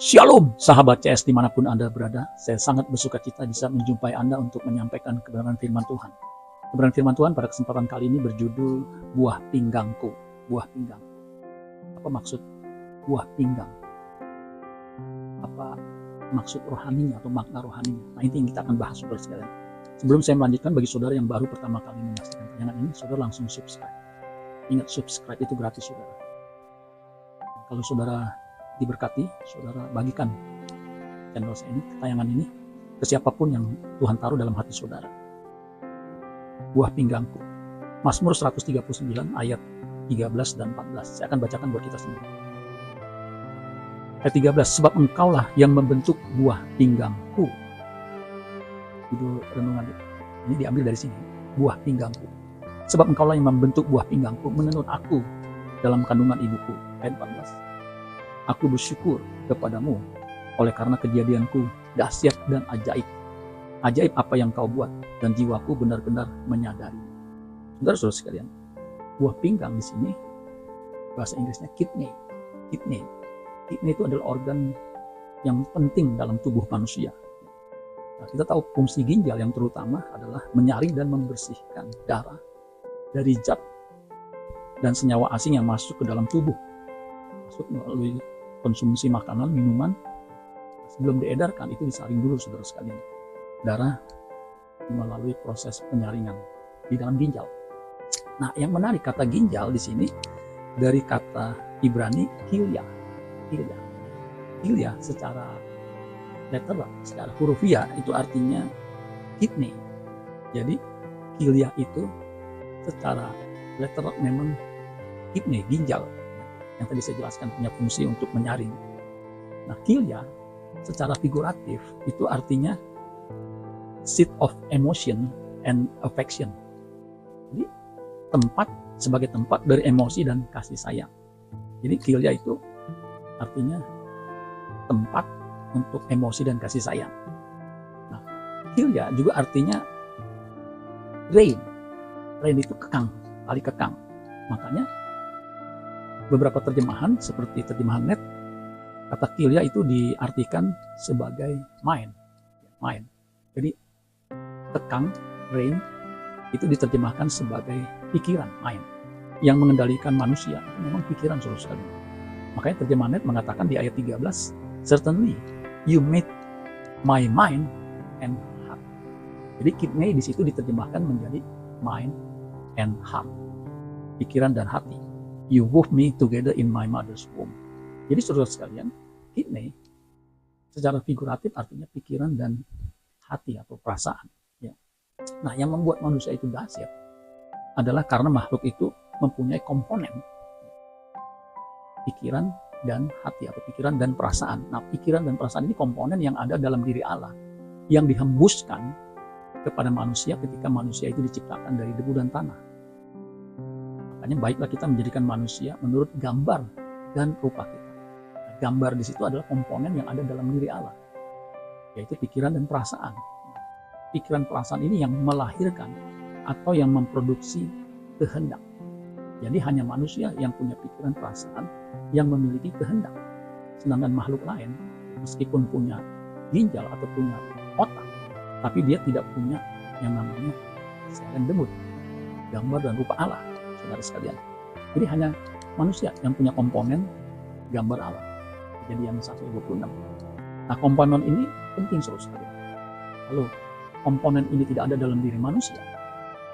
Shalom sahabat CS dimanapun Anda berada, saya sangat bersuka cita bisa menjumpai Anda untuk menyampaikan kebenaran firman Tuhan. Kebenaran firman Tuhan pada kesempatan kali ini berjudul buah pinggangku. Buah pinggang. Apa maksud buah pinggang? Apa maksud rohaninya atau makna rohaninya? Nah, ini yang kita akan bahas saudara sekalian. Sebelum saya melanjutkan, bagi saudara yang baru pertama kali menyaksikan tayangan ini, saudara langsung subscribe. Ingat, subscribe itu gratis saudara. Kalau saudara diberkati, saudara bagikan channel saya ini, tayangan ini ke siapapun yang Tuhan taruh dalam hati saudara. Buah pinggangku. Mazmur 139 ayat 13 dan 14. Saya akan bacakan buat kita semua. Ayat 13, sebab engkaulah yang membentuk buah pinggangku. Judul renungan ini diambil dari sini, buah pinggangku. Sebab engkaulah yang membentuk buah pinggangku, menenun aku dalam kandungan ibuku. Ayat 14. Aku bersyukur kepadamu oleh karena kejadianku dahsyat dan ajaib. Ajaib apa yang kau buat, dan jiwaku benar-benar menyadari. Saudara-saudara sekalian, buah pinggang di sini bahasa Inggrisnya kidney. Kidney. Kidney itu adalah organ yang penting dalam tubuh manusia. Nah, kita tahu fungsi ginjal yang terutama adalah menyaring dan membersihkan darah dari zat dan senyawa asing yang masuk ke dalam tubuh. Masuk melalui konsumsi makanan, minuman, sebelum diedarkan itu disaring dulu saudara sekalian. Darah melalui proses penyaringan di dalam ginjal. Nah, yang menarik kata ginjal di sini dari kata Ibrani kilya. Kilya secara letteral, secara hurufiah itu artinya kidney. Jadi kilya itu secara letteral memang kidney, ginjal. Yang tadi saya jelaskan punya fungsi untuk menyaring. Nah, kilya secara figuratif itu artinya seat of emotion and affection. Jadi sebagai tempat dari emosi dan kasih sayang. Jadi kilya itu artinya tempat untuk emosi dan kasih sayang. Nah, kilya juga artinya rain. Rain itu kekang, tali kekang. Makanya beberapa terjemahan seperti terjemahan net, kata kilya itu diartikan sebagai mind. Jadi kekang, rain, itu diterjemahkan sebagai pikiran, mind, yang mengendalikan manusia. Itu memang pikiran saudara sekalian. Makanya terjemahan net mengatakan di ayat 13, certainly you made my mind and heart. Jadi kidney di situ diterjemahkan menjadi mind and heart, pikiran dan hati. You wove me together in my mother's womb. Jadi saudara sekalian, kidney secara figuratif artinya pikiran dan hati atau perasaan. Ya. Nah, yang membuat manusia itu dahsyat adalah karena makhluk itu mempunyai komponen pikiran dan hati atau pikiran dan perasaan. Nah, pikiran dan perasaan ini komponen yang ada dalam diri Allah yang dihembuskan kepada manusia ketika manusia itu diciptakan dari debu dan tanah. Makanya baiklah kita menjadikan manusia menurut gambar dan rupa kita. Nah, gambar di situ adalah komponen yang ada dalam diri Allah, yaitu pikiran dan perasaan. Pikiran perasaan ini yang melahirkan atau yang memproduksi kehendak. Jadi hanya manusia yang punya pikiran perasaan yang memiliki kehendak. Sedangkan makhluk lain meskipun punya ginjal atau punya otak, tapi dia tidak punya yang namanya selen demut, gambar dan rupa Allah. Saudara sekalian, jadi hanya manusia yang punya komponen gambar Allah. Kejadian 1:26. Nah, komponen ini penting saudara sekalian. Kalau komponen ini tidak ada dalam diri manusia,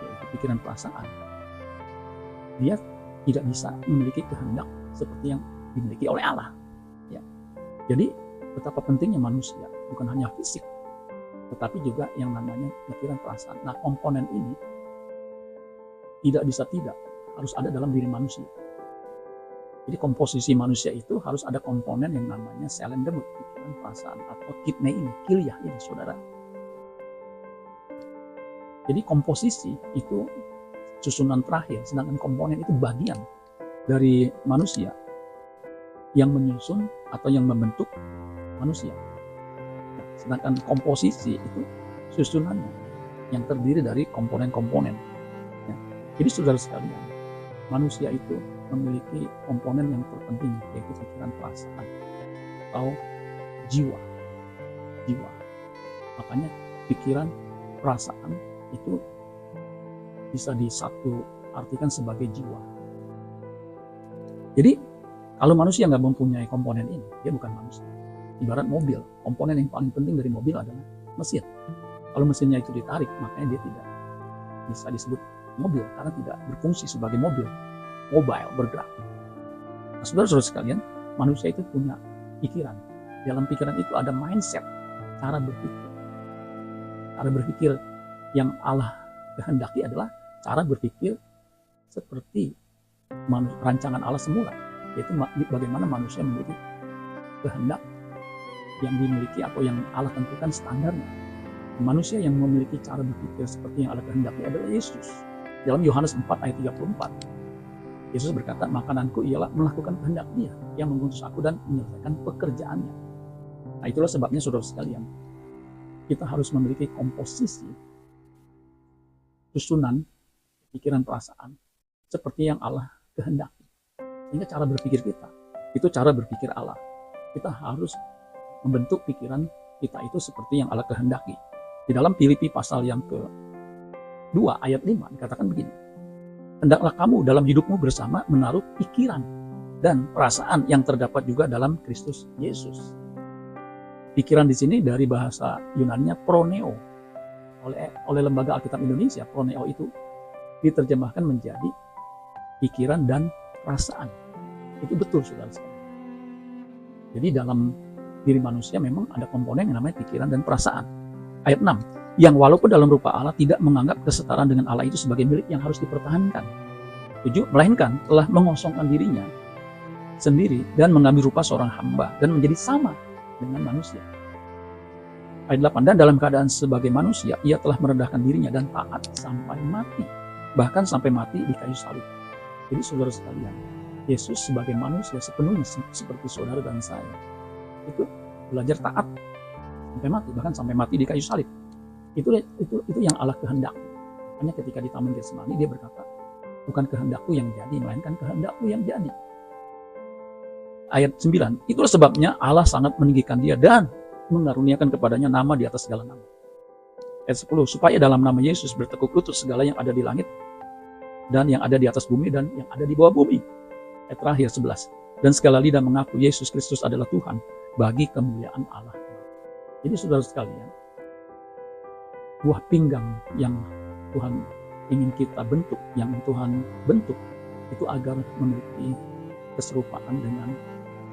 yaitu pikiran perasaan, dia tidak bisa memiliki kehendak seperti yang dimiliki oleh Allah. Ya. Jadi betapa pentingnya manusia, bukan hanya fisik, tetapi juga yang namanya pikiran perasaan. Nah, komponen ini tidak bisa tidak harus ada dalam diri manusia. Jadi komposisi manusia itu harus ada komponen yang namanya selen demut, pikiran perasaan atau kidney ini, kilya ini saudara. Jadi komposisi itu susunan terakhir, sedangkan komponen itu bagian dari manusia yang menyusun atau yang membentuk manusia. Nah, sedangkan komposisi itu susunannya yang terdiri dari komponen-komponen. Ya. Jadi saudara sekalian, manusia itu memiliki komponen yang terpenting, yaitu pikiran perasaan atau jiwa. Jiwa. Makanya pikiran, perasaan itu bisa disatu artikan sebagai jiwa. Jadi kalau manusia nggak mempunyai komponen ini, dia bukan manusia. Ibarat mobil, komponen yang paling penting dari mobil adalah mesin. Kalau mesinnya itu ditarik, makanya dia tidak bisa disebut mobil karena tidak berfungsi sebagai mobil, mobile, bergerak. Nah, saudara-saudara sekalian, manusia itu punya pikiran. Dalam pikiran itu ada mindset, cara berpikir. Cara berpikir yang Allah kehendaki adalah cara berpikir seperti rancangan Allah semula, yaitu bagaimana manusia memiliki kehendak yang dimiliki atau yang Allah tentukan standarnya. Manusia yang memiliki cara berpikir seperti yang Allah kehendaki adalah Yesus. Dalam Yohanes 4 ayat 34, Yesus berkata, makananku ialah melakukan kehendak Dia yang mengutus aku dan menyelesaikan pekerjaannya. Nah, itulah sebabnya saudara sekalian, kita harus memiliki komposisi susunan pikiran perasaan seperti yang Allah kehendaki. Sehingga cara berpikir kita itu cara berpikir Allah. Kita harus membentuk pikiran kita itu seperti yang Allah kehendaki. Di dalam Filipi pasal yang ke-2 ayat 5 dikatakan begini, hendaklah kamu dalam hidupmu bersama menaruh pikiran dan perasaan yang terdapat juga dalam Kristus Yesus. Pikiran di sini dari bahasa Yunani-nya proneo. Oleh Lembaga Alkitab Indonesia, proneo itu diterjemahkan menjadi pikiran dan perasaan. Itu betul, saudara sekalian. Jadi dalam diri manusia memang ada komponen yang namanya pikiran dan perasaan. Ayat 6, yang walaupun dalam rupa Allah tidak menganggap kesetaraan dengan Allah itu sebagai milik yang harus dipertahankan. 7, melainkan telah mengosongkan dirinya sendiri dan mengambil rupa seorang hamba dan menjadi sama dengan manusia. Ayat 8, dan dalam keadaan sebagai manusia, ia telah merendahkan dirinya dan taat sampai mati, bahkan sampai mati di kayu salib. Jadi saudara sekalian, Yesus sebagai manusia sepenuhnya seperti saudara dan saya, itu belajar taat sampai mati, bahkan sampai mati di kayu salib. Itu yang Allah kehendaki. Hanya ketika di Taman Getsemani dia berkata, bukan kehendakku yang jadi, melainkan kehendakku yang jadi. Ayat 9, itulah sebabnya Allah sangat meninggikan dia dan mengaruniakan kepadanya nama di atas segala nama. Ayat 10, supaya dalam nama Yesus bertekuk lutut segala yang ada di langit dan yang ada di atas bumi dan yang ada di bawah bumi. Ayat terakhir 11, dan segala lidah mengaku Yesus Kristus adalah Tuhan bagi kemuliaan Allah. Jadi saudara sekalian, buah pinggang yang Tuhan ingin kita bentuk, yang Tuhan bentuk, itu agar memiliki keserupaan dengan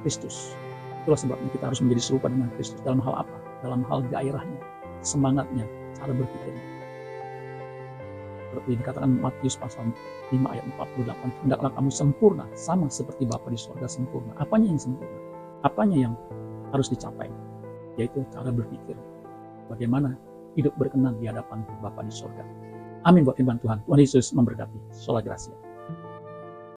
Kristus. Itulah sebabnya kita harus menjadi serupa dengan Kristus. Dalam hal apa? Dalam hal gairahnya, semangatnya, cara berpikirnya. Seperti dikatakan Matius pasal 5 ayat 48, hendaklah kamu sempurna, sama seperti Bapa di surga sempurna. Apanya yang sempurna? Apanya yang harus dicapai? Yaitu cara berpikir. Bagaimana hidup berkenan di hadapan Bapa di surga. Amin buat firman Tuhan. Tuhan Yesus memberkati. Sola Gracia.